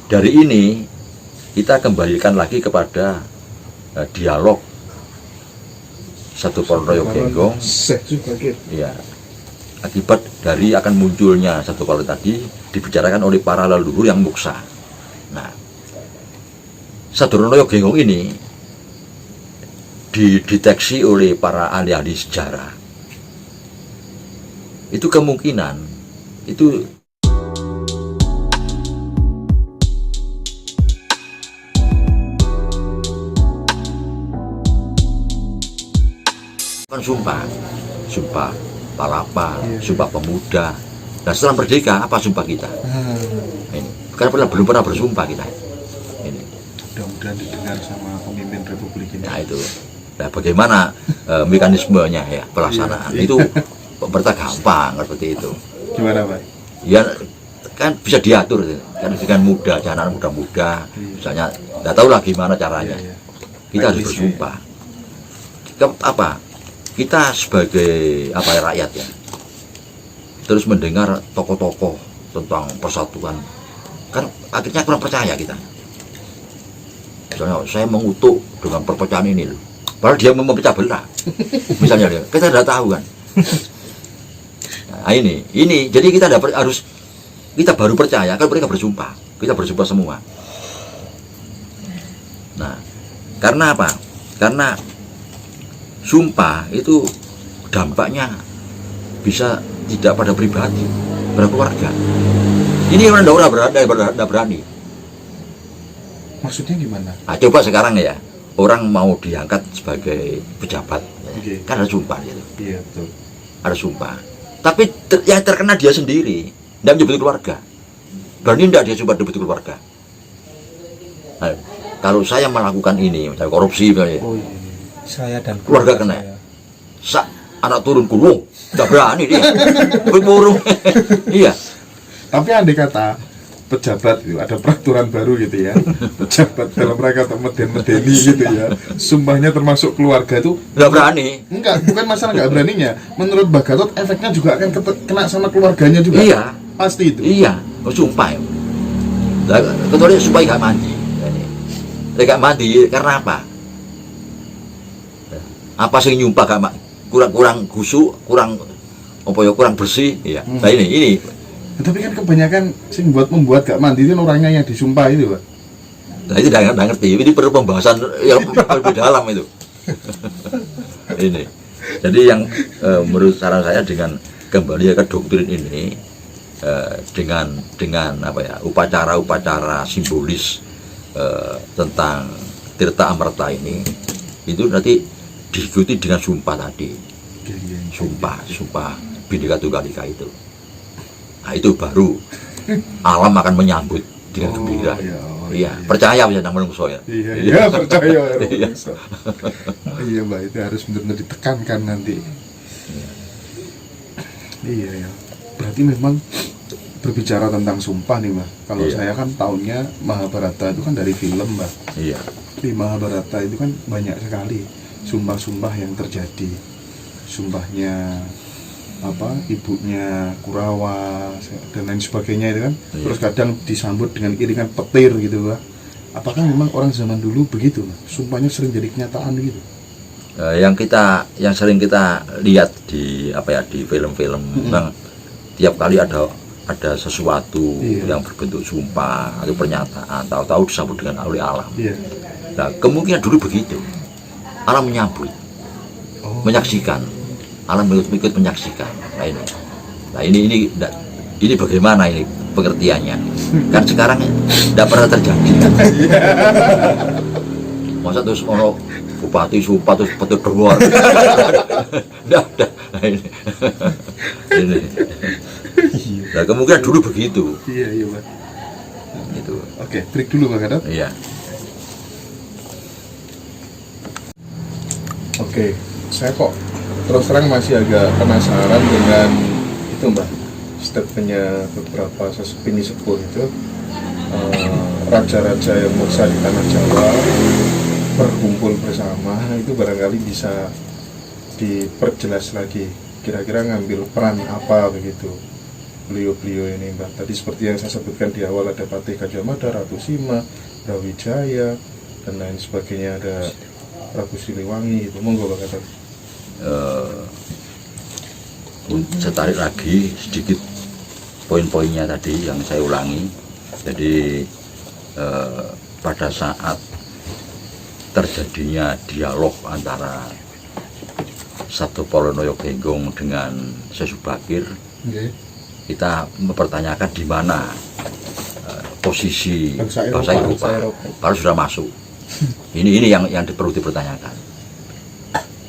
dari ini kita kembalikan lagi kepada dialog Satu Ponoroyo Genggong. Ya, akibat dari akan munculnya Satu Ponoroyo tadi dibicarakan oleh para leluhur yang muksa. Nah, Satu Ponoroyo Genggong ini dideteksi oleh para ahli-ahli sejarah. Itu kemungkinan itu kan sumpah palapa, sumpah pemuda. Nah, setelah merdeka apa sumpah kita? Ini karena belum pernah bersumpah kita. Ini mudah-mudahan didengar sama pemimpin Republik ini. Nah itu, nah bagaimana mekanismenya ya pelaksanaan itu pemerintah gampang seperti itu. Gimana Pak? Ya kan bisa diatur kan dengan mudah, jangan muda-muda. Misalnya, nggak tahu lah gimana caranya. Kita harus bersumpah. Kita sebagai rakyat ya, terus mendengar tokoh-tokoh tentang persatuan, kan akhirnya kurang percaya kita. Misalnya saya mengutuk dengan perpecahan ini loh, padahal dia memecah belah. Misalnya dia, kita tidak tahu kan. Nah, ini jadi kita kita baru percaya kan mereka bersumpah, kita bersumpah semua. Nah, karena apa? Karena sumpah itu dampaknya bisa tidak pada pribadi, pada keluarga. Ini orang tidak berani. Maksudnya gimana? Nah, coba sekarang ya, orang mau diangkat sebagai pejabat, kan ada sumpah gitu. Iya betul. Ada sumpah. Tapi yang terkena dia sendiri, tidak menyebut keluarga. Berani tidak dia sumpah menyebut keluarga? Nah, kalau saya melakukan ini, misalnya korupsi, misalnya, saya dan keluarga kena. Anak turun kulung, tidak berani dia. Burung. Iya. Tapi andai kata pejabat itu ada peraturan baru gitu ya, pejabat dalam rangka meden-medeni gitu ya, sumpahnya termasuk keluarga itu nggak berani. Enggak, bukan masalah nggak beraninya. Menurut Mbak Gatot efeknya juga akan kena sama keluarganya juga. Iya. Pasti itu. Iya. Sumpah. Kecuali sumpah nggak mandi. Nggak mandi karena apa? Apa sih nyumpah gak kurang kusuk, kurang bersih, ya. Nah ini. Tapi kan kebanyakan sih membuat gak mandi itu orangnya yang disumpah itu, Pak. Nah itu tidak ngerti. Ini perlu pembahasan yang lebih dalam itu. Ini. Jadi yang menurut saran saya dengan kembali ke doktrin ini dengan upacara-upacara simbolis tentang Tirta Amerta ini itu nanti diikuti dengan sumpah tadi, sumpah Bhinneka Tunggal Ika itu. Nah itu baru alam akan menyambut dengan gembira. Iya, percaya bisa nang menungso ya. Iya, percaya ya. Iya Mbak, itu harus benar-benar ditekankan nanti. Iya ya. Berarti memang berbicara tentang sumpah nih Mbak. Kalau saya kan tahunnya Mahabharata itu kan dari film Mbak. Iya. Di Mahabharata itu kan banyak sekali sumpah-sumpah yang terjadi. Sumpahnya ibunya Kurawa dan lain sebagainya itu kan. Terus kadang disambut dengan iringan petir gitu Pak. Apakah memang orang zaman dulu begitu Pak? Sumpahnya sering jadi kenyataan gitu? Yang sering kita lihat di film-film, memang tiap kali ada sesuatu yang berbentuk sumpah atau pernyataan, tahu-tahu disambut dengan oleh alam. Nah, kemungkinan dulu begitu. Alam menyambut, menyaksikan, alam ikut menyaksikan. Nah ini bagaimana ini pengertiannya? Kan sekarang tidak pernah terjadi. Masa terus ono bupati sumpah terus petir keluar? Tidak. Ini. Nah kemungkinan dulu begitu. Iya Pak. Itu. Oke, break dulu Pak Gatot. Iya. Oke, saya kok terus terang masih agak penasaran dengan itu Mbak, statementnya beberapa sesepuh sepuh itu, raja-raja yang muksa di tanah Jawa berkumpul bersama, itu barangkali bisa diperjelas lagi, kira-kira ngambil peran apa begitu. beliau-beliau ini Mbak. Tadi seperti yang saya sebutkan di awal, ada Patih Gajah Mada, Ratu Sima, Brawijaya dan lain sebagainya, ada Prabu Siliwangi. Itu monggo Pak Kadep. Saya tarik lagi sedikit poin-poinnya tadi yang saya ulangi. Jadi pada saat terjadinya dialog antara Sabto Polono Genggong dengan Syekh Subakir, kita mempertanyakan di mana posisi bangsa Eropa kalau sudah masuk. Ini yang perlu dipertanyakan.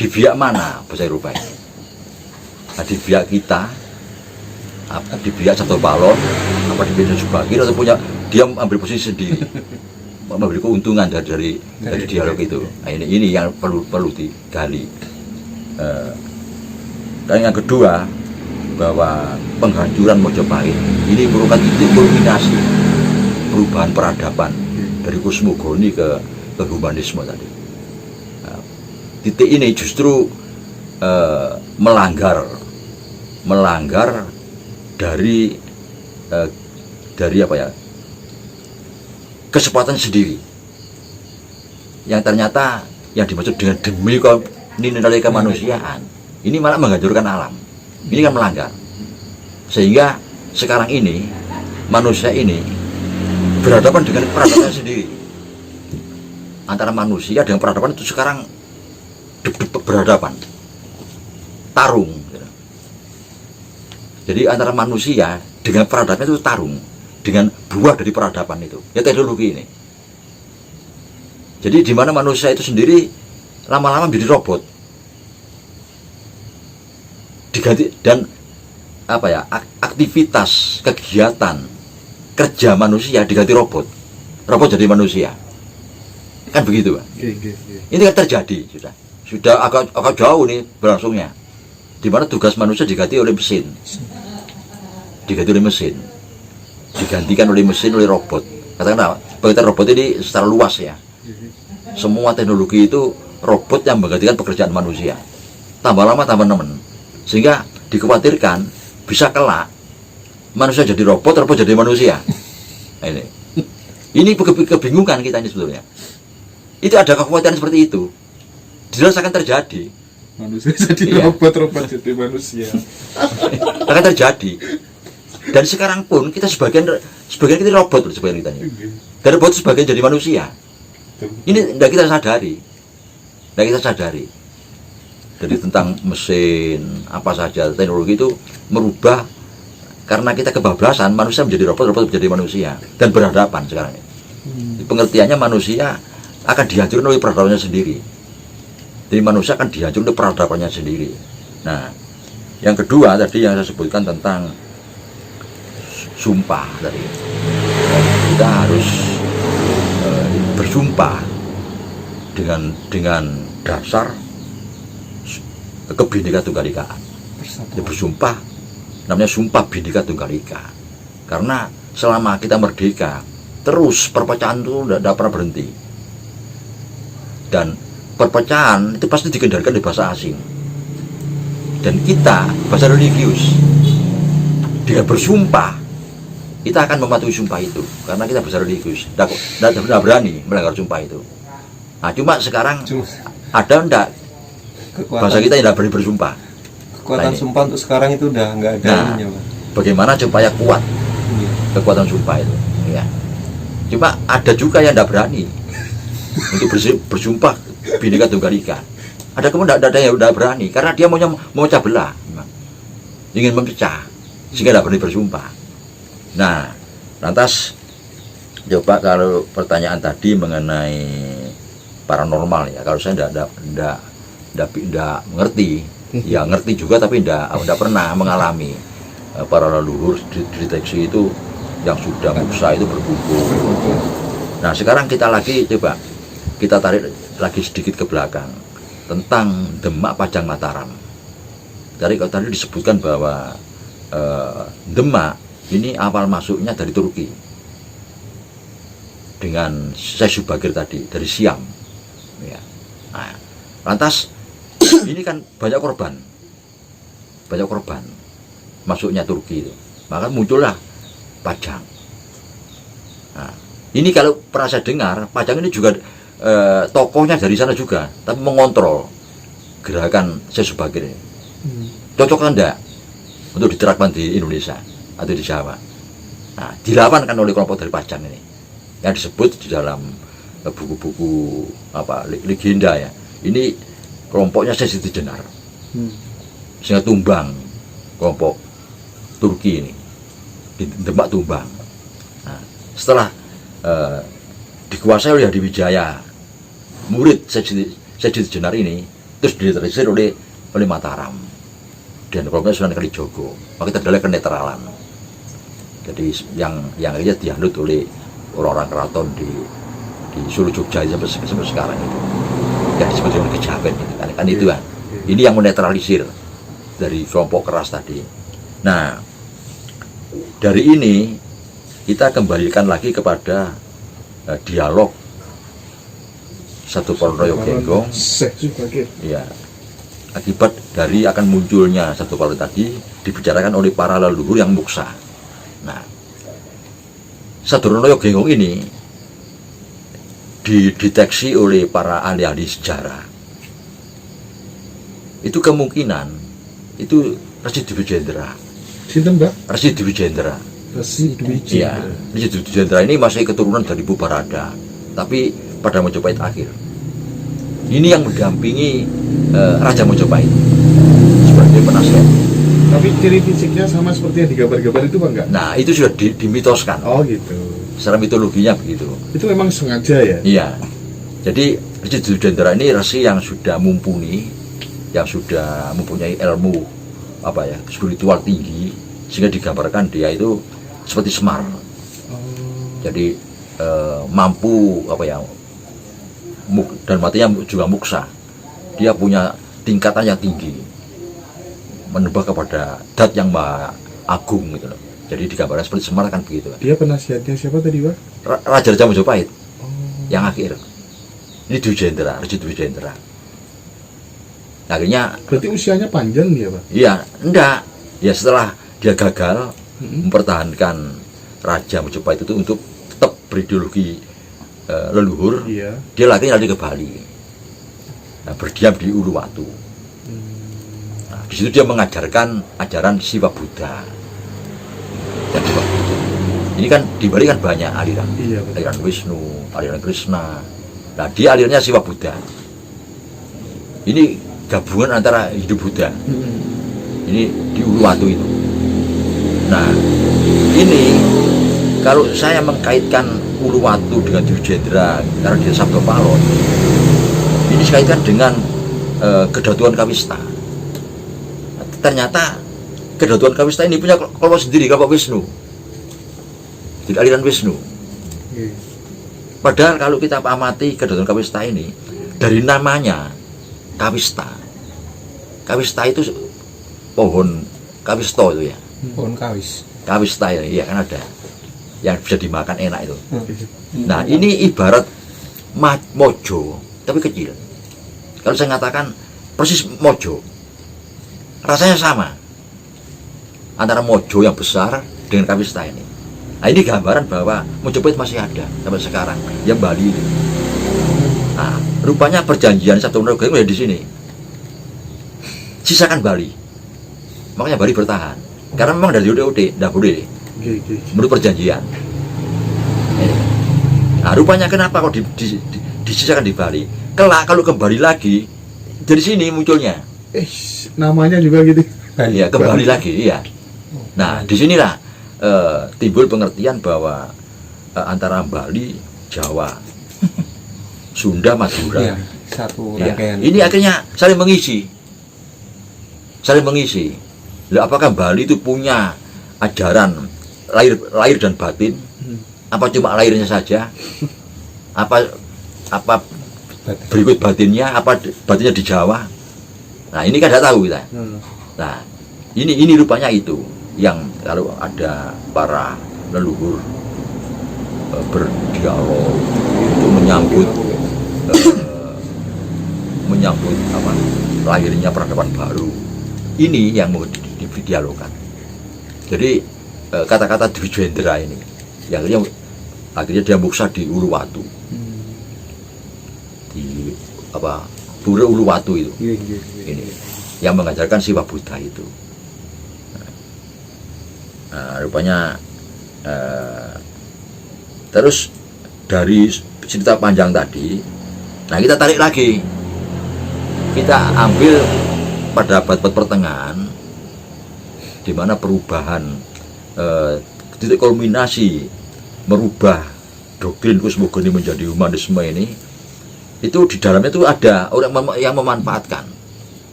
Di pihak mana bangsa Eropa ini? Nah, di pihak kita, apa di pihak Sabto Palono, apa di pihak Subakir, atau punya dia ambil posisi sendiri, memberi keuntungan dari dialog itu. Nah, ini yang perlu digali. Dan yang kedua, bahwa penghancuran Mojopahit ini merupakan titik kulminasi perubahan peradaban dari kosmogoni ke humanisme tadi. Nah, titik ini justru melanggar dari apa ya, kesempatan sendiri yang ternyata yang dimaksud dengan demi nilai kemanusiaan ini malah menghancurkan alam. Ini kan melanggar, sehingga sekarang ini manusia ini berhadapan dengan peradaban sendiri. Antara manusia dengan peradaban itu sekarang berhadapan, tarung. Jadi antara manusia dengan peradaban itu tarung, dengan buah dari peradaban itu, ya teknologi ini. Jadi di mana manusia itu sendiri lama-lama menjadi robot, diganti, dan apa ya, aktivitas kegiatan kerja manusia diganti robot jadi manusia, kan begitu Pak? Ini kan terjadi sudah agak jauh nih berlangsungnya, di mana tugas manusia digantikan oleh mesin, digantikan oleh mesin, oleh robot. Katakanlah pengertian robot ini secara luas ya, semua teknologi itu robot yang menggantikan pekerjaan manusia, tambah lama tambah nemen, sehingga dikhawatirkan bisa kelak manusia jadi robot jadi manusia. Nah, ini kebingungan kita ini sebetulnya. Itu ada kekhawatiran seperti itu, jelas akan terjadi. Manusia jadi robot jadi manusia. Akan terjadi. Dan sekarang pun kita sebagian kita robot, sebagian kita ini. Dan robot sebagian jadi manusia. Ini tidak kita sadari. Jadi tentang mesin apa saja, teknologi itu merubah, karena kita kebablasan, manusia menjadi robot menjadi manusia, dan berhadapan sekarang ini. Pengertiannya manusia akan dihancurkan oleh peradabannya sendiri. Jadi manusia akan dihancurkan oleh peradabannya sendiri. Nah, yang kedua tadi yang saya sebutkan tentang sumpah tadi, kita harus bersumpah dengan dasar Bhinneka Tunggal Ika. Ya, bersumpah namanya sumpah Bhinneka Tunggal Ika, karena selama kita merdeka terus perpecahan itu tidak pernah berhenti, dan perpecahan itu pasti dikendalikan di bahasa asing, dan kita bahasa religius. Dengan bersumpah kita akan mematuhi sumpah itu, karena kita bahasa religius, tidak berani melanggar sumpah itu. Nah, cuma sekarang ada enggak bahasa kita yang tidak berani bersumpah? Kekuatan sumpah untuk sekarang itu udah nggak ada. Nah, bagaimana supaya kuat kekuatan sumpah itu? Ya. Cuma ada juga yang tidak berani untuk bersumpah Bhinneka Tunggal Ika. Ada kemudian ada yang tidak berani karena dia mau memecah belah, ingin memecah, sehingga tidak berani bersumpah. Nah, lantas coba kalau pertanyaan tadi mengenai paranormal ya, kalau saya tidak mengerti, ya ngerti juga tapi tidak pernah mengalami para leluhur deteksi itu yang sudah Musa itu berkumpul. Nah, sekarang kita tarik lagi sedikit ke belakang tentang Demak Pajang Mataram. Tadi disebutkan bahwa Demak ini awal masuknya dari Turki dengan Syekh Subakir tadi dari Siam. Ya. Nah, lantas ini kan banyak korban masuknya Turki itu. maka muncullah Pajang. Nah, ini kalau pernah saya dengar, Pajang ini juga tokohnya dari sana juga, tapi mengontrol gerakan Sesubagir. Cocok kan enggak untuk diterapkan di Indonesia atau di Jawa? Nah, dilawan kan oleh kelompok dari Pajang ini, yang disebut di dalam buku-buku legenda ya. Ini kelompoknya Sesi Jenar, sehingga tumbang kelompok Turki ini, di Demak tumbang. Nah, setelah dikuasai oleh Hadiwijaya, murid Sesi Jenar ini, terus diterisir oleh Mataram dan kelompoknya Sunan Kalijogo, maka terjadi kenetralan. Jadi yang akhirnya dianut oleh orang-orang keraton di Solo Jogja sampai sekarang itu, yang disebut dengan Kejawen kan itu kan. Ini yang menetralisir dari kelompok keras tadi. Nah, dari ini kita kembalikan lagi kepada dialog Satu Palono Genggong. Ya, akibat dari akan munculnya Satu Palono tadi dibicarakan oleh para leluhur yang muksa. Nah, Satu Palono Genggong ini dideteksi oleh para ahli-ahli sejarah. Itu kemungkinan itu Resi Dwi Jendra. Sinten, Mbak? Resi Dwi Jendra. Resi Dwi Iya, Resi Dwi Jendra ini masih keturunan dari Bu Barada, tapi pada Mojopahit akhir. Ini yang mendampingi Raja Mojopahit sebagai penasihat. Tapi ciri fisiknya sama seperti yang digambar-gambar itu, Pak, enggak? Nah, itu sudah dimitoskan. Oh, gitu. Secara mitologinya begitu. Itu memang sengaja ya? Iya. Jadi Resi Dwi Jendra ini resi yang sudah mumpuni, yang sudah mempunyai ilmu spiritual tinggi, sehingga digambarkan dia itu seperti Semar. Jadi mampu dan matinya juga muksa. Dia punya tingkatan yang tinggi, menembak kepada Dat yang maha agung gitu loh. Jadi digambarkan seperti Semar kan begitu. Dia penasihatnya siapa tadi, Pak? Raja Mojopahit yang akhir. Ini Dwi Jendra, Resi Dwi Jendra. Akhirnya Berarti usianya panjang dia, Pak? iya, enggak. Ya setelah dia gagal mempertahankan Raja Mojopahit itu untuk tetap berideologi leluhur, Iya. dia lagi ke Bali. Nah, berdiam di Uluwatu. Nah, di situ dia mengajarkan ajaran Siwa Buddha. Dan Siwa Buddha. Ini kan di Bali kan banyak aliran. Iya, betul. Aliran Wisnu, aliran Krishna. Nah, dia alirannya Siwa Buddha. Ini gabungan antara hidup Buddha. Ini di Uluwatu itu. Nah, ini kalau saya mengkaitkan Uluwatu dengan Dwi Jendra karena dia Sabdo Palon, ini dikaitkan dengan Kedatuan Kawista. Ternyata Kedatuan Kawista ini punya kelompok sendiri, kelompok Wisnu. Jadi aliran Wisnu. Padahal kalau kita amati Kedatuan Kawista ini, dari namanya Kawista. Kawista itu pohon kawisto itu ya. Pohon kawis. Kawista ya, iya kan ada. Yang bisa dimakan enak itu. Nah, ini ibarat mojo tapi kecil. Kalau saya mengatakan persis mojo, rasanya sama antara mojo yang besar dengan Kawista ini. Nah, ini gambaran bahwa Mojopahit masih ada sampai sekarang, yang Bali itu. Nah, rupanya perjanjian Sabdo Palono di sini. Sisakan Bali, makanya Bali bertahan. Karena memang dari OD tidak boleh menurut perjanjian. Nah, rupanya kenapa kok disisakan di Bali? Kelak kalau kembali lagi dari sini munculnya. Namanya juga gitu. Iya, kembali lagi, iya. Nah, disinilah timbul pengertian bahwa antara Bali, Jawa, Sunda, Madura, Iya, satu ya, rangkaian. ini akhirnya saling mengisi. Lah, apakah Bali itu punya ajaran lahir dan batin? Apa cuma lahirnya saja? Apa berikut batinnya? Apa batinnya di Jawa? Nah, ini kan tidak tahu kita. Nah, ini rupanya itu yang kalau ada para leluhur berdialog untuk menyambut lahirnya peradaban baru. Ini yang mau didialogkan. Jadi kata-kata Dwijendra ini, yang akhirnya dia muksa di Uluwatu, di apa Pura Uluwatu itu, ini yang mengajarkan Siwa Buddha itu. Nah, rupanya terus dari cerita panjang tadi, nah kita tarik lagi, kita ambil pada abad pertengahan, di mana perubahan titik kulminasi merubah doktrin kosmogoni menjadi humanisme ini, itu di dalamnya itu ada orang yang memanfaatkan.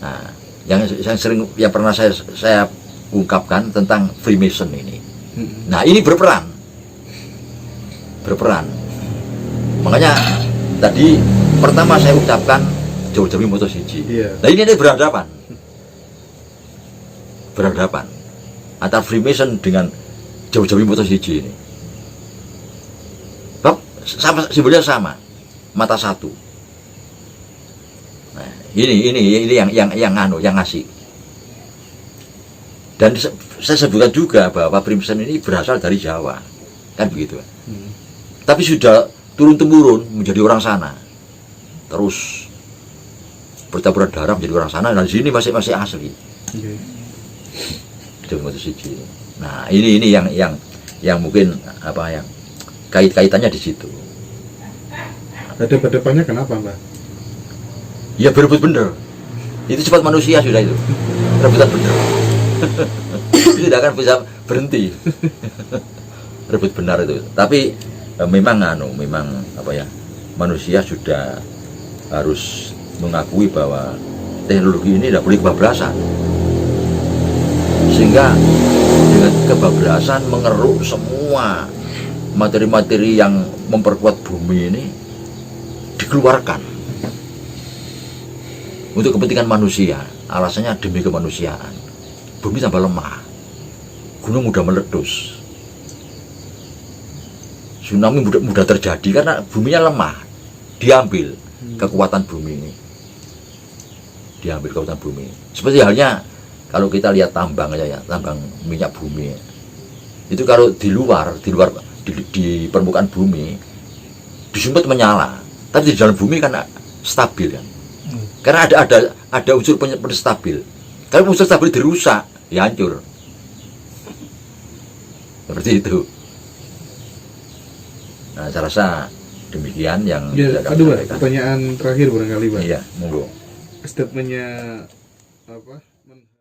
Nah, yang sering yang pernah saya ungkapkan tentang Freemason ini. Nah, ini berperan. Makanya tadi pertama saya ucapkan Jawa-Jawi Moto Siji. Nah, ini berhadapan antara Freemason dengan Jawa-Jawi Moto Siji ini. Bab sama, simbolnya sama, mata satu. Nah, ini yang ngasih. Dan saya sebutkan juga bahwa Freemason ini berasal dari Jawa, kan begitu. Tapi sudah turun-temurun menjadi orang sana, terus bertaburan darah menjadi orang sana, dan di sini masih asli. Nah, ini yang mungkin apa yang kaitannya di situ. Ada depannya kenapa, Mbak? Ya berebut bener. Itu sifat manusia sudah itu. Rebutan bener. Itu tidak akan bisa berhenti. Rebut benar itu. Tapi memang apa ya? Manusia sudah harus mengakui bahwa teknologi ini tidak boleh kebablasan. Sehingga dengan kebablasan mengeruk semua materi-materi yang memperkuat bumi ini dikeluarkan untuk kepentingan manusia. Alasannya demi kemanusiaan. Bumi tambah lemah, gunung mudah meletus, tsunami mudah terjadi karena buminya lemah. Diambil kekuatan bumi ini, diambil kekuatan bumi. Seperti halnya kalau kita lihat tambang aja ya, tambang minyak bumi itu kalau di permukaan bumi disumput menyala, tapi di dalam bumi kan stabil kan, karena ada unsur penstabil. Kalau unsur stabil dirusak, ya hancur. Seperti itu. Nah, saya rasa demikian yang ya. Aduh, pertanyaan terakhir barangkali, Pak. Iya, monggo. Statementnya apa?